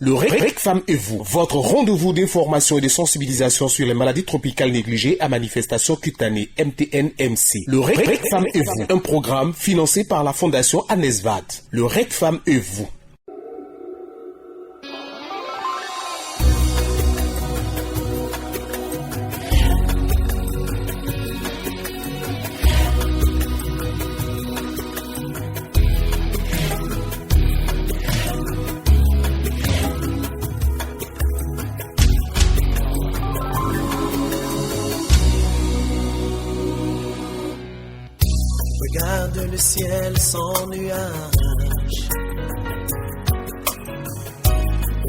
Le REC Femmes et vous, votre rendez-vous d'information et de sensibilisation sur les maladies tropicales négligées à manifestation cutanée MTN-MC. Le REC Femmes et vous, un programme financé par la Fondation Anesvad. Le REC Femmes et vous. Regarde le ciel sans nuages.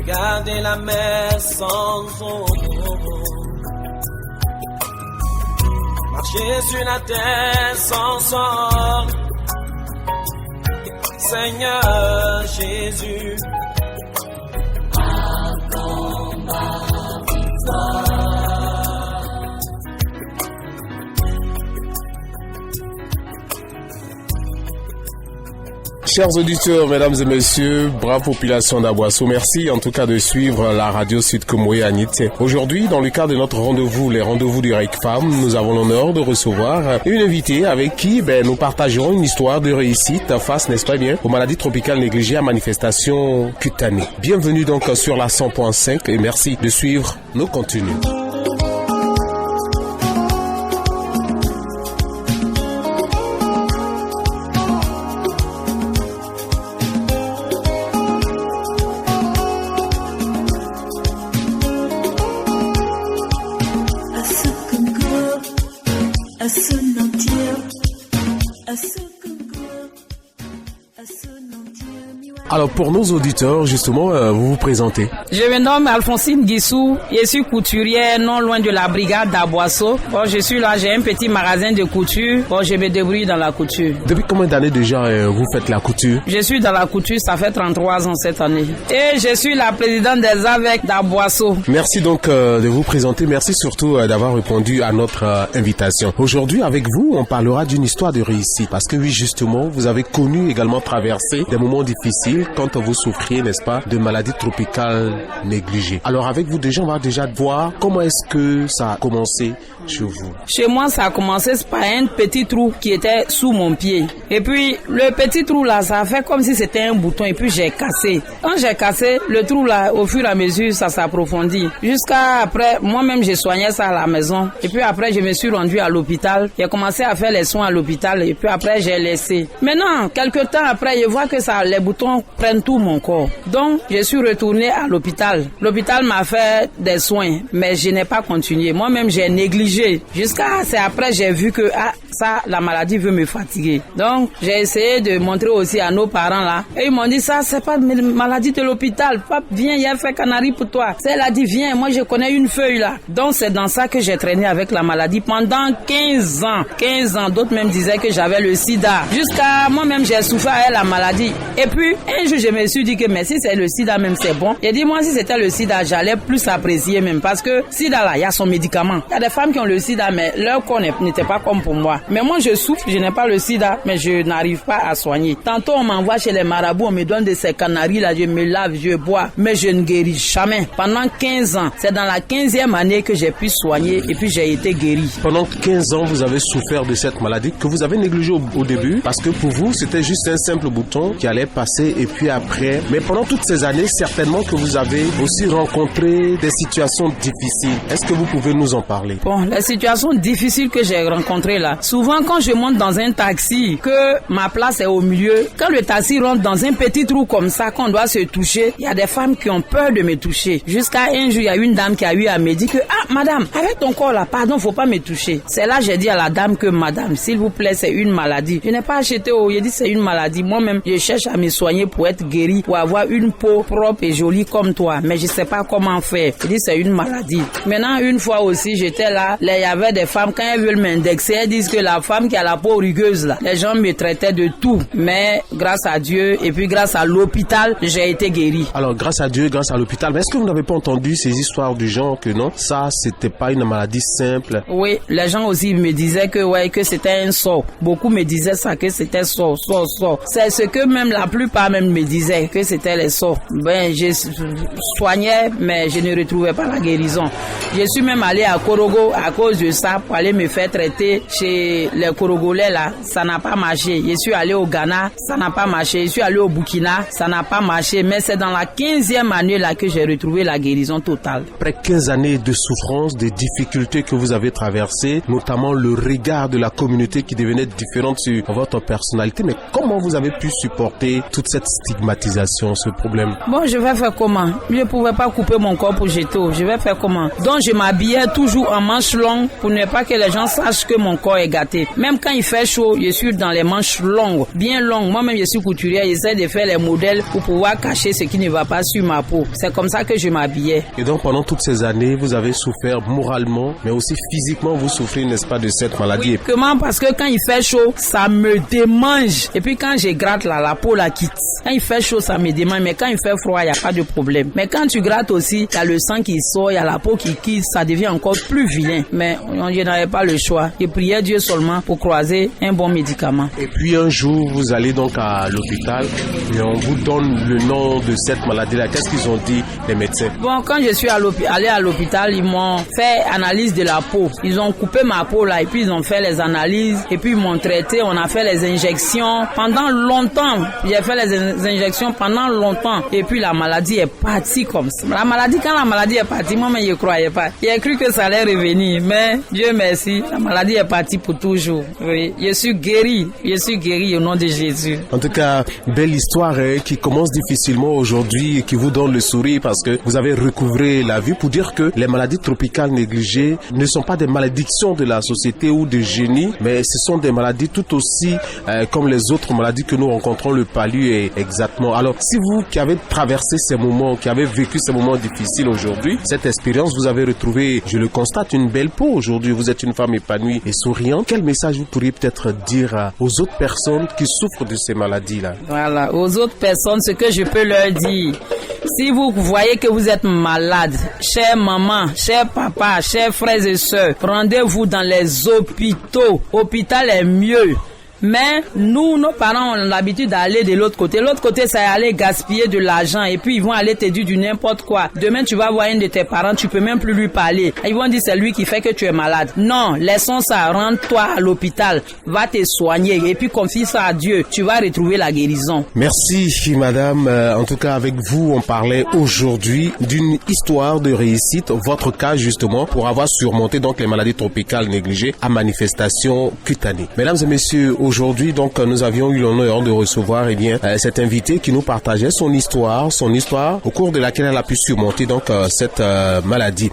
Regardez la mer sans eau. Marchez sur la terre sans sol. Seigneur Jésus, attends ma victoire. Chers auditeurs, mesdames et messieurs, brave population d'Aboisseau, merci en tout cas de suivre la radio Sud Komoé à Nité. Aujourd'hui, dans le cadre de notre rendez-vous, les rendez-vous du REC Femmes, nous avons l'honneur de recevoir une invitée avec qui nous partagerons une histoire de réussite face, n'est-ce pas bien, aux maladies tropicales négligées à manifestation cutanée. Bienvenue donc sur la 100.5 et merci de suivre nos contenus. Alors pour nos auditeurs, justement, vous vous présentez. Je me nomme Alphonsine Guissou, je suis couturière non loin de la brigade d'Aboisseau. Bon, je suis là, j'ai un petit magasin de couture. Bon, je me débrouille dans la couture. Depuis combien d'années déjà vous faites la couture? Je suis dans la couture, ça fait 33 ans cette année. Et je suis la présidente des AVEC d'Aboisseau. Merci donc de vous présenter, merci surtout d'avoir répondu à notre invitation. Aujourd'hui, avec vous, on parlera d'une histoire de réussite. Parce que oui, justement, vous avez connu également traversé des moments difficiles quand vous souffriez, n'est-ce pas, de maladies tropicales négligées. Alors avec vous déjà, on va déjà voir comment est-ce que ça a commencé chez vous. Chez moi, ça a commencé par un petit trou qui était sous mon pied. Et puis, le petit trou là, ça a fait comme si c'était un bouton et puis j'ai cassé. Quand j'ai cassé, le trou là, au fur et à mesure, ça s'approfondit. Jusqu'à après, moi-même, j'ai soigné ça à la maison. Et puis après, je me suis rendu à l'hôpital. J'ai commencé à faire les soins à l'hôpital et puis après, j'ai laissé. Maintenant, quelques temps après, je vois que ça, les boutons prennent tout mon corps. Donc, je suis retourné à l'hôpital. L'hôpital m'a fait des soins, mais je n'ai pas continué. Moi-même, j'ai négligé. Jusqu'à c'est après j'ai vu que ça la maladie veut me fatiguer. Donc j'ai essayé de montrer aussi à nos parents là. Et ils m'ont dit ça c'est pas une maladie de l'hôpital. Pape viens, il y a fait canari pour toi. Elle a dit viens, moi je connais une feuille là. Donc c'est dans ça que j'ai traîné avec la maladie pendant 15 ans. 15 ans, d'autres même disaient que j'avais le sida. Jusqu'à moi-même j'ai souffert avec la maladie. Et puis un jour je me suis dit que mais si c'est le sida même c'est bon. J'ai dit moi si c'était le sida j'allais plus apprécier même parce que sida là il y a son médicament. Il y a des femmes qui ont le sida mais leur corps n'était pas comme pour moi. Mais moi je souffre, je n'ai pas le sida mais je n'arrive pas à soigner. Tantôt on m'envoie chez les marabouts, on me donne de ces canaries là, je me lave, je bois, mais je ne guéris jamais. Pendant 15 ans, c'est dans la 15e année que j'ai pu soigner et puis j'ai été guéri. Pendant 15 ans, vous avez souffert de cette maladie que vous avez négligée au début parce que pour vous, c'était juste un simple bouton qui allait passer et puis après. Mais pendant toutes ces années, certainement que vous avez aussi rencontré des situations difficiles. Est-ce que vous pouvez nous en parler? Bon, les situations difficiles que j'ai rencontrées là, souvent quand je monte dans un taxi, que ma place est au milieu, quand le taxi rentre dans un petit trou comme ça, qu'on doit se toucher, il y a des femmes qui ont peur de me toucher. Jusqu'à un jour, il y a une dame qui a eu à me dire que madame, avec ton corps là, pardon, faut pas me toucher. C'est là j'ai dit à la dame que madame, s'il vous plaît, c'est une maladie. Je n'ai pas acheté j'ai dit c'est une maladie. Moi-même, je cherche à me soigner pour être guéri, pour avoir une peau propre et jolie comme toi, mais je sais pas comment faire. Je dis c'est une maladie. Maintenant, une fois aussi, j'étais là, il y avait des femmes, quand elles veulent m'indexer, elles disent que la femme qui a la peau rugueuse là, les gens me traitaient de tout. Mais grâce à Dieu et puis grâce à l'hôpital, j'ai été guéri. Alors grâce à Dieu, grâce à l'hôpital, mais est-ce que vous n'avez pas entendu ces histoires du genre que non, ça c'était pas une maladie simple? Oui, les gens aussi me disaient que c'était un sort. Beaucoup me disaient ça, que c'était sort. C'est ce que même la plupart même monde me disait que c'était les sorts. Ben, je soignais, mais je ne retrouvais pas la guérison. Je suis même allé à Korogo à cause de ça pour aller me faire traiter chez les Korogolais là. Ça n'a pas marché. Je suis allé au Ghana, ça n'a pas marché. Je suis allé au Burkina, ça n'a pas marché. Mais c'est dans la 15e année là que j'ai retrouvé la guérison totale. Après 15 années de souffrance, de difficultés que vous avez traversées, notamment le regard de la communauté qui devenait différente sur votre personnalité, mais comment vous avez pu supporter toute cette stigmatisation, ce problème? Bon, je vais faire comment? Je ne pouvais pas couper mon corps pour jeter. Je vais faire comment? Donc je m'habillais toujours en manches longues pour ne pas que les gens sachent que mon corps est gâté. Même quand il fait chaud, je suis dans les manches longues, bien longues. Moi-même, je suis couturière, j'essaie de faire les modèles pour pouvoir cacher ce qui ne va pas sur ma peau. C'est comme ça que je m'habillais. Et donc pendant toutes ces années, vous avez souffert moralement, mais aussi physiquement, vous souffrez, n'est-ce pas, de cette maladie? Oui, comment? Parce que quand il fait chaud, ça me démange. Et puis quand je gratte là, la peau la quitte. Quand il fait chaud, ça me démange, mais quand il fait froid, il n'y a pas de problème. Mais quand tu grattes aussi, il y a le sang qui sort, il y a la peau qui quitte, ça devient encore plus vilain. Mais je n'avais pas le choix. Je priais Dieu seulement pour croiser un bon médicament. Et puis un jour, vous allez donc à l'hôpital et on vous donne le nom de cette maladie-là. Qu'est-ce qu'ils ont dit, les médecins? Bon, quand je suis allé à l'hôpital, ils m'ont fait analyse de la peau. Ils ont coupé ma peau là et puis ils ont fait les analyses et puis ils m'ont traité. On a fait les injections pendant longtemps. J'ai fait les injections pendant longtemps et puis la maladie est partie comme ça. Quand la maladie est partie, moi-même je ne croyais pas. J'ai cru que ça allait revenir, mais Dieu merci, la maladie est partie pour toujours. Oui, je suis guéri au nom de Jésus. En tout cas, belle histoire qui commence difficilement aujourd'hui et qui vous donne le sourire parce que vous avez recouvré la vie, pour dire que les maladies tropicales négligées ne sont pas des malédictions de la société ou de génie, mais ce sont des maladies tout aussi comme les autres maladies que nous rencontrons, le palu est exactement. Alors, si vous qui avez traversé ces moments, qui avez vécu ces moments difficiles aujourd'hui, cette expérience, vous avez retrouvé, je le constate, une belle peau aujourd'hui. Vous êtes une femme épanouie et souriante. Quel message vous pourriez peut-être dire aux autres personnes qui souffrent de ces maladies-là? Voilà, aux autres personnes, ce que je peux leur dire, si vous voyez que vous êtes malade, chère maman, cher papa, chers frères et sœurs, rendez-vous dans les hôpitaux. L'hôpital est mieux. Mais nous, nos parents ont l'habitude d'aller de l'autre côté. L'autre côté, c'est aller gaspiller de l'argent et puis ils vont aller te dire du n'importe quoi. Demain, tu vas voir un de tes parents, tu peux même plus lui parler. Ils vont dire c'est lui qui fait que tu es malade. Non, laissons ça, rentre-toi à l'hôpital, va te soigner et puis confie ça à Dieu. Tu vas retrouver la guérison. Merci madame. En tout cas, avec vous, on parlait aujourd'hui d'une histoire de réussite, votre cas justement, pour avoir surmonté donc les maladies tropicales négligées à manifestation cutanée. Mesdames et messieurs, aujourd'hui, donc, nous avions eu l'honneur de recevoir, cet invité qui nous partageait son histoire au cours de laquelle elle a pu surmonter, donc, cette maladie.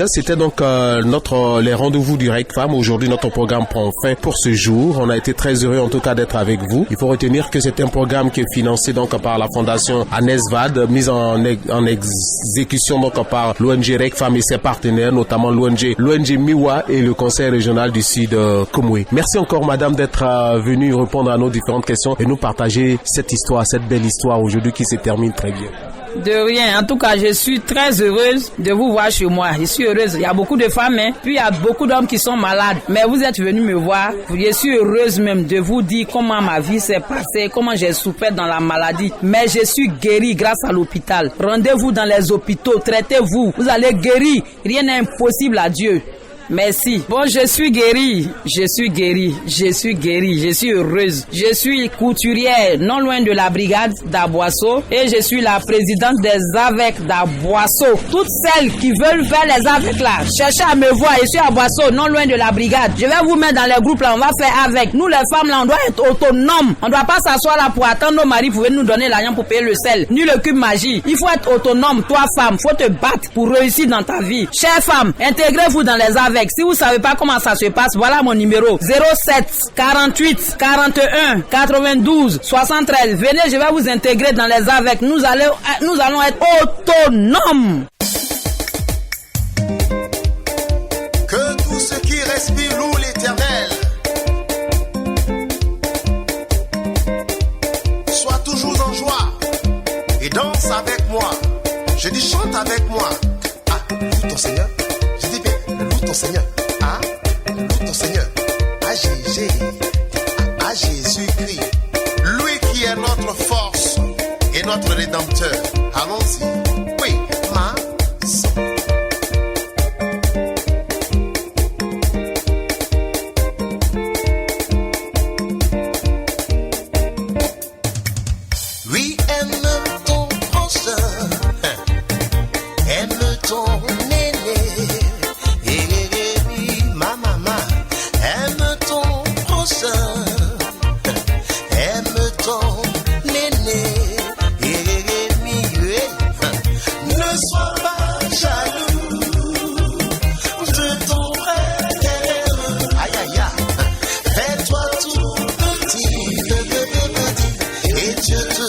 C'était donc, les rendez-vous du Rec Femme. Aujourd'hui, notre programme prend fin pour ce jour. On a été très heureux, en tout cas, d'être avec vous. Il faut retenir que c'est un programme qui est financé, donc, par la Fondation ANESVAD, mise en exécution, donc, par l'ONG Rec Femme et ses partenaires, notamment l'ONG Miwa et le Conseil régional du Sud Komwe. Merci encore, madame, d'être venu répondre à nos différentes questions et nous partager cette histoire, cette belle histoire aujourd'hui qui se termine très bien. De rien. En tout cas, je suis très heureuse de vous voir chez moi. Je suis heureuse. Il y a beaucoup de femmes, puis il y a beaucoup d'hommes qui sont malades. Mais vous êtes venus me voir. Je suis heureuse même de vous dire comment ma vie s'est passée, comment j'ai souffert dans la maladie. Mais je suis guérie grâce à l'hôpital. Rendez-vous dans les hôpitaux, traitez-vous. Vous allez guérir. Rien n'est impossible à Dieu. Merci. Bon, je suis guérie, je suis heureuse. Je suis couturière non loin de la brigade d'Aboisseau et je suis la présidente des AVEC d'Aboisseau. Toutes celles qui veulent faire les AVEC là, cherchez à me voir. Je suis à Aboisseau, non loin de la brigade. Je vais vous mettre dans les groupes là, on va faire AVEC. Nous les femmes là, on doit être autonomes. On ne doit pas s'asseoir là pour attendre nos maris pour nous donner l'argent pour payer le sel, ni le cube magie. Il faut être autonome, toi femme, faut te battre pour réussir dans ta vie. Chères femmes, intégrez-vous dans les AVEC. Si vous savez pas comment ça se passe, voilà mon numéro 07 48 41 92 73. Venez, je vais vous intégrer dans les AVEC. Nous allons être autonomes. Que tous ceux qui respirent louent l'Éternel. Sois toujours en joie et danse avec moi. Je dis chante avec moi. Ah, loue ton Seigneur. Je dis bien, loue ton Seigneur. Ah, loue ton Seigneur. Ah, Jésus. Ah, Jésus-Christ. Lui qui est notre force rédempteur. Allons-y. Oui, ma son. Oui, aime ton prochain, aime ton aîné, et ma maman, aime ton prochain, aime ton aîné, et ne sois pas jaloux de ton frère, aïe aïe aïe, fais-toi tout petit, et Dieu te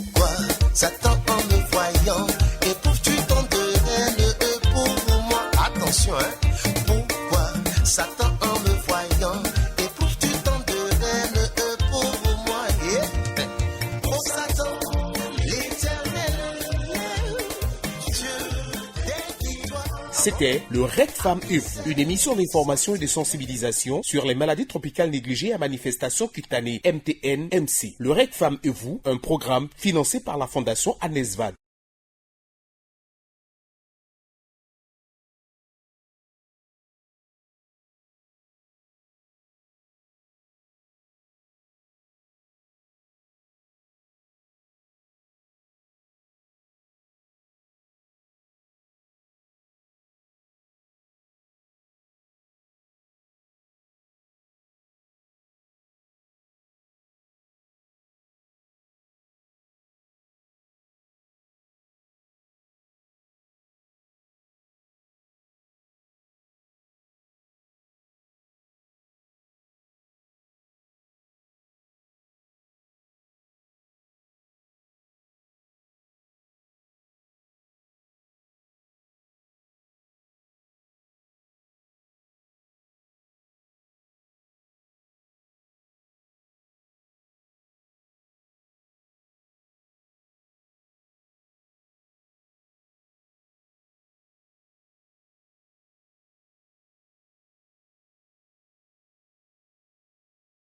Pourquoi Satan en me voyant éprouves-tu tant de haine pour moi? Attention, hein. Pourquoi Satan en me voyant éprouves-tu tant de haine pour moi? Oh Satan, l'Éternel, Dieu des victoires. C'était le Red Femme et vous, une émission d'information et de sensibilisation sur les maladies tropicales négligées à manifestation cutanée MTN-MC. Le Red Femme et vous, un programme financé par la Fondation Anesval.